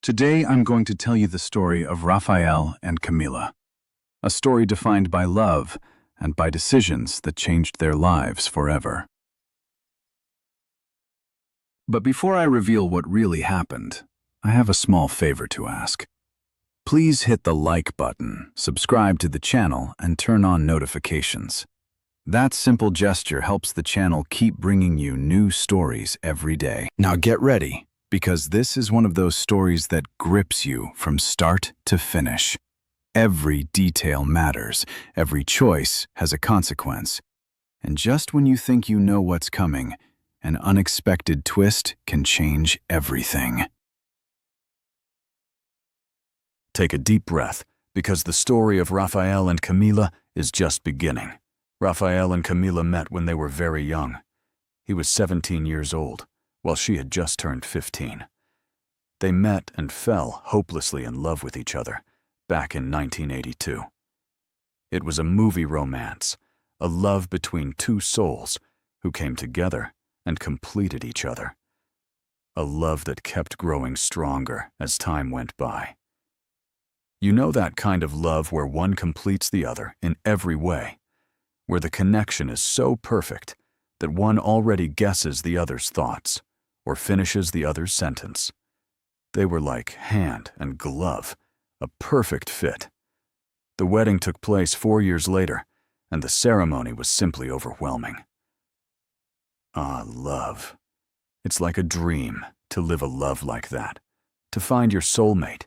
Today I'm going to tell you the story of Rafael and Camila, a story defined by love and by decisions that changed their lives forever. But before I reveal what really happened, I have a small favor to ask. Please hit the like button, subscribe to the channel, and turn on notifications. That simple gesture helps the channel keep bringing you new stories every day. Now get ready, because this is one of those stories that grips you from start to finish. Every detail matters, every choice has a consequence. And just when you think you know what's coming, an unexpected twist can change everything. Take a deep breath, because the story of Rafael and Camila is just beginning. Rafael and Camila met when they were very young. He was 17 years old, while she had just turned 15. They met and fell hopelessly in love with each other back in 1982. It was a movie romance, a love between two souls who came together and completed each other. A love that kept growing stronger as time went by. You know that kind of love where one completes the other in every way, where the connection is so perfect that one already guesses the other's thoughts or finishes the other's sentence. They were like hand and glove, a perfect fit. The wedding took place 4 years later, and the ceremony was simply overwhelming. Ah, love. It's like a dream to live a love like that, to find your soulmate,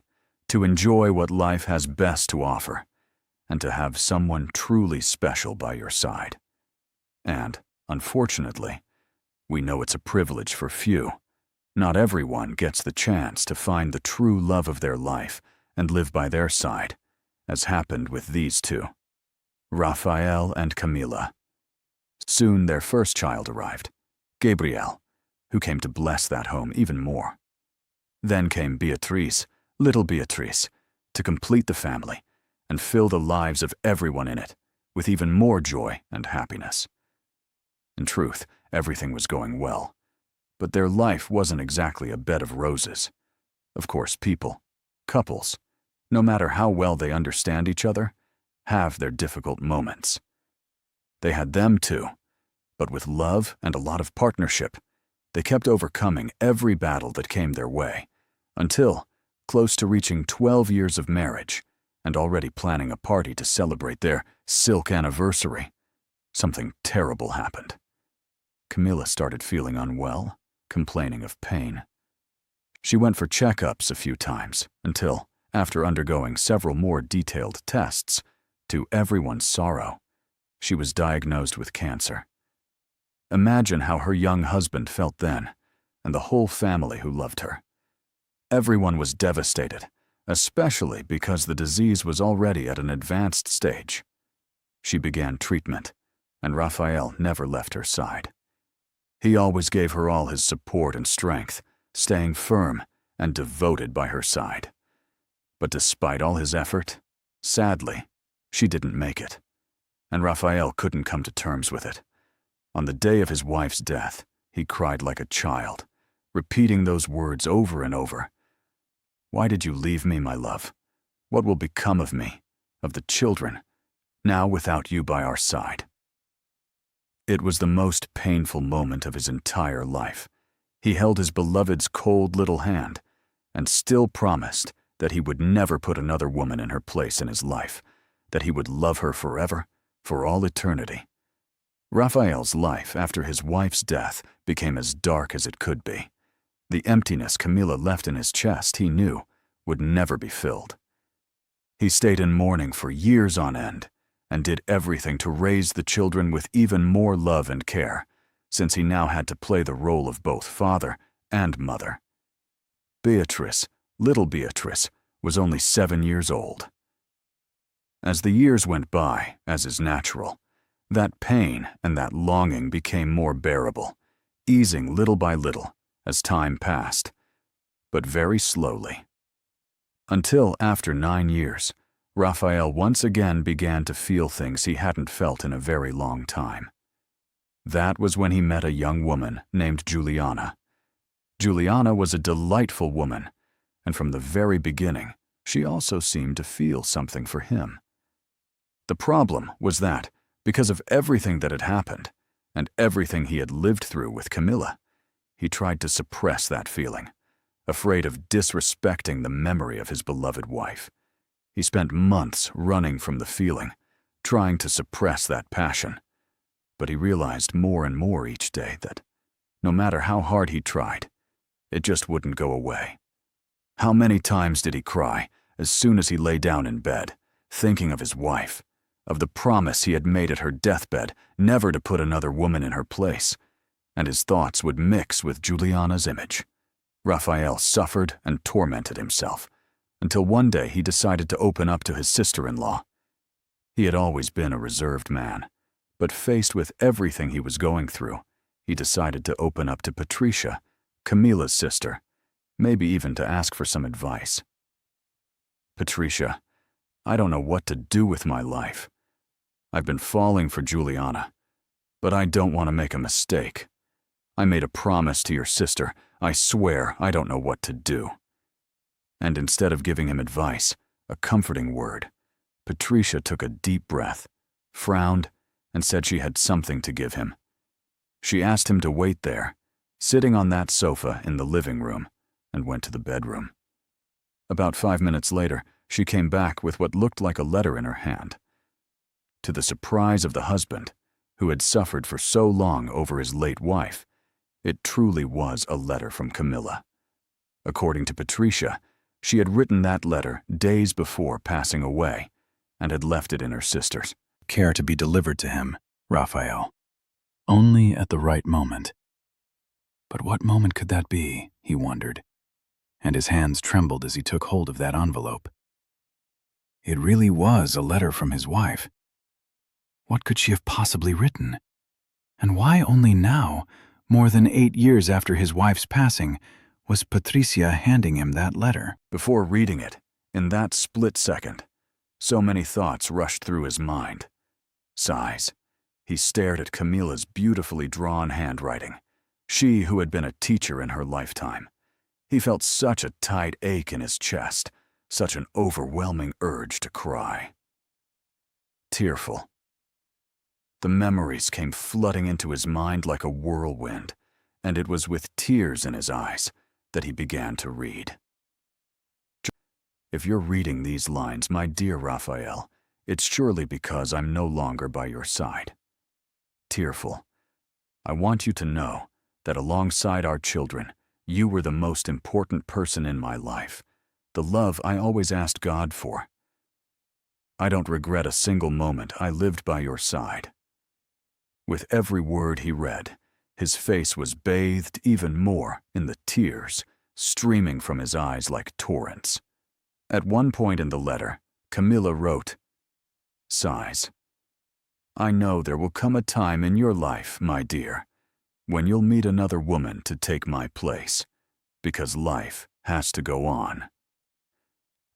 to enjoy what life has best to offer, and to have someone truly special by your side. And, unfortunately, we know it's a privilege for few. Not everyone gets the chance to find the true love of their life and live by their side, as happened with these two, Rafael and Camila. Soon their first child arrived, Gabriel, who came to bless that home even more. Then came Beatriz, little Beatriz, to complete the family and fill the lives of everyone in it with even more joy and happiness. In truth, everything was going well, but their life wasn't exactly a bed of roses. Of course, people, couples, no matter how well they understand each other, have their difficult moments. They had them too, but with love and a lot of partnership, they kept overcoming every battle that came their way, until close to reaching 12 years of marriage and already planning a party to celebrate their silk anniversary, something terrible happened. Camila started feeling unwell, complaining of pain. She went for checkups a few times until, after undergoing several more detailed tests, to everyone's sorrow, she was diagnosed with cancer. Imagine how her young husband felt then, and the whole family who loved her. Everyone was devastated, especially because the disease was already at an advanced stage. She began treatment, and Rafael never left her side. He always gave her all his support and strength, staying firm and devoted by her side. But despite all his effort, sadly, she didn't make it, and Rafael couldn't come to terms with it. On the day of his wife's death, he cried like a child, repeating those words over and over. "Why did you leave me, my love? What will become of me, of the children, now without you by our side?" It was the most painful moment of his entire life. He held his beloved's cold little hand and still promised that he would never put another woman in her place in his life, that he would love her forever, for all eternity. Rafael's life after his wife's death became as dark as it could be. The emptiness Camila left in his chest, he knew, would never be filled. He stayed in mourning for years on end and did everything to raise the children with even more love and care, since he now had to play the role of both father and mother. Beatrice, little Beatrice, was only 7 years old. As the years went by, as is natural, that pain and that longing became more bearable, easing little by little as time passed, but very slowly. Until after 9 years, Rafael once again began to feel things he hadn't felt in a very long time. That was when he met a young woman named Juliana. Juliana was a delightful woman, and from the very beginning, she also seemed to feel something for him. The problem was that, because of everything that had happened, and everything he had lived through with Camila, he tried to suppress that feeling, afraid of disrespecting the memory of his beloved wife. He spent months running from the feeling, trying to suppress that passion. But he realized more and more each day that, no matter how hard he tried, it just wouldn't go away. How many times did he cry as soon as he lay down in bed, thinking of his wife, of the promise he had made at her deathbed never to put another woman in her place, and his thoughts would mix with Juliana's image. Rafael suffered and tormented himself, until one day he decided to open up to his sister-in-law. He had always been a reserved man, but faced with everything he was going through, he decided to open up to Patricia, Camila's sister, maybe even to ask for some advice. "Patricia, I don't know what to do with my life. I've been falling for Juliana, but I don't want to make a mistake. I made a promise to your sister. I swear I don't know what to do." And instead of giving him advice, a comforting word, Patricia took a deep breath, frowned, and said she had something to give him. She asked him to wait there, sitting on that sofa in the living room, and went to the bedroom. About 5 minutes later, she came back with what looked like a letter in her hand. To the surprise of the husband, who had suffered for so long over his late wife, it truly was a letter from Camila. According to Patricia, she had written that letter days before passing away and had left it in her sister's care to be delivered to him, Rafael, only at the right moment. But what moment could that be, he wondered, and his hands trembled as he took hold of that envelope. It really was a letter from his wife. What could she have possibly written? And why only now, more than 8 years after his wife's passing, was Patricia handing him that letter? Before reading it, in that split second, so many thoughts rushed through his mind. Sighs. He stared at Camila's beautifully drawn handwriting, she who had been a teacher in her lifetime. He felt such a tight ache in his chest, such an overwhelming urge to cry. Tearful. The memories came flooding into his mind like a whirlwind, and it was with tears in his eyes that he began to read. "If you're reading these lines, my dear Rafael, it's surely because I'm no longer by your side. Tearful. I want you to know that alongside our children, you were the most important person in my life, the love I always asked God for. I don't regret a single moment I lived by your side." With every word he read, his face was bathed even more in the tears streaming from his eyes like torrents. At one point in the letter, Camila wrote, "Sighs. I know there will come a time in your life, my dear, when you'll meet another woman to take my place, because life has to go on.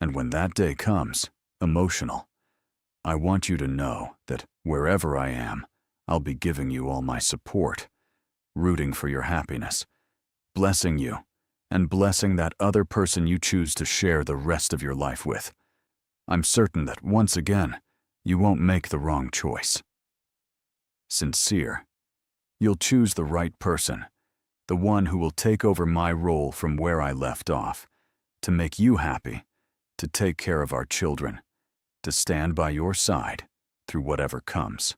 And when that day comes, emotional, I want you to know that wherever I am, I'll be giving you all my support, rooting for your happiness, blessing you, and blessing that other person you choose to share the rest of your life with. I'm certain that once again, you won't make the wrong choice. Sincere. You'll choose the right person, the one who will take over my role from where I left off, to make you happy, to take care of our children, to stand by your side through whatever comes.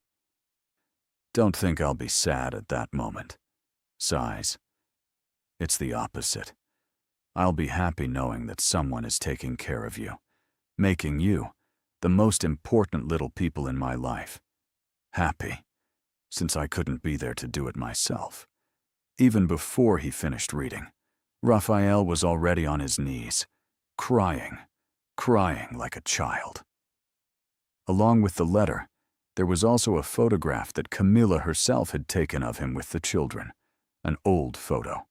Don't think I'll be sad at that moment." Sighs. "It's the opposite. I'll be happy knowing that someone is taking care of you, making you the most important little people in my life. Happy, since I couldn't be there to do it myself." Even before he finished reading, Rafael was already on his knees, crying like a child. Along with the letter, there was also a photograph that Camila herself had taken of him with the children, an old photo.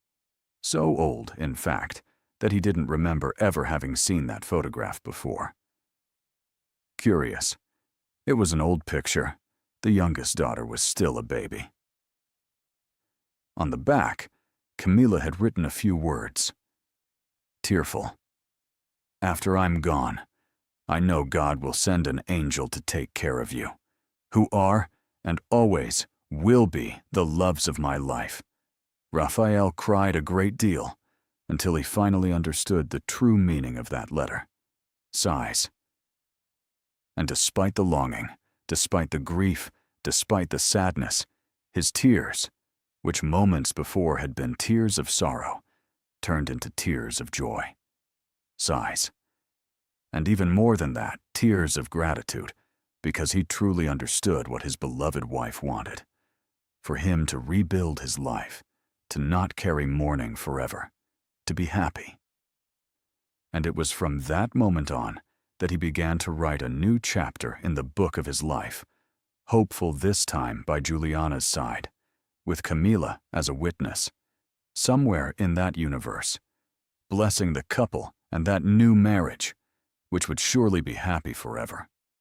So old, in fact, that he didn't remember ever having seen that photograph before. Curious. It was an old picture. The youngest daughter was still a baby. On the back, Camila had written a few words. Tearful. After I'm gone, I know God will send an angel to take care of you, who are and always will be the loves of my life. Rafael cried a great deal until he finally understood the true meaning of that letter. Sighs. And despite the longing, despite the grief, despite the sadness, his tears, which moments before had been tears of sorrow, turned into tears of joy. Sighs. And even more than that, tears of gratitude, because he truly understood what his beloved wife wanted. For him to rebuild his life, to not carry mourning forever, to be happy. And it was from that moment on that he began to write a new chapter in the book of his life, hopeful this time by Juliana's side, with Camila as a witness, somewhere in that universe, blessing the couple and that new marriage, which would surely be happy forever.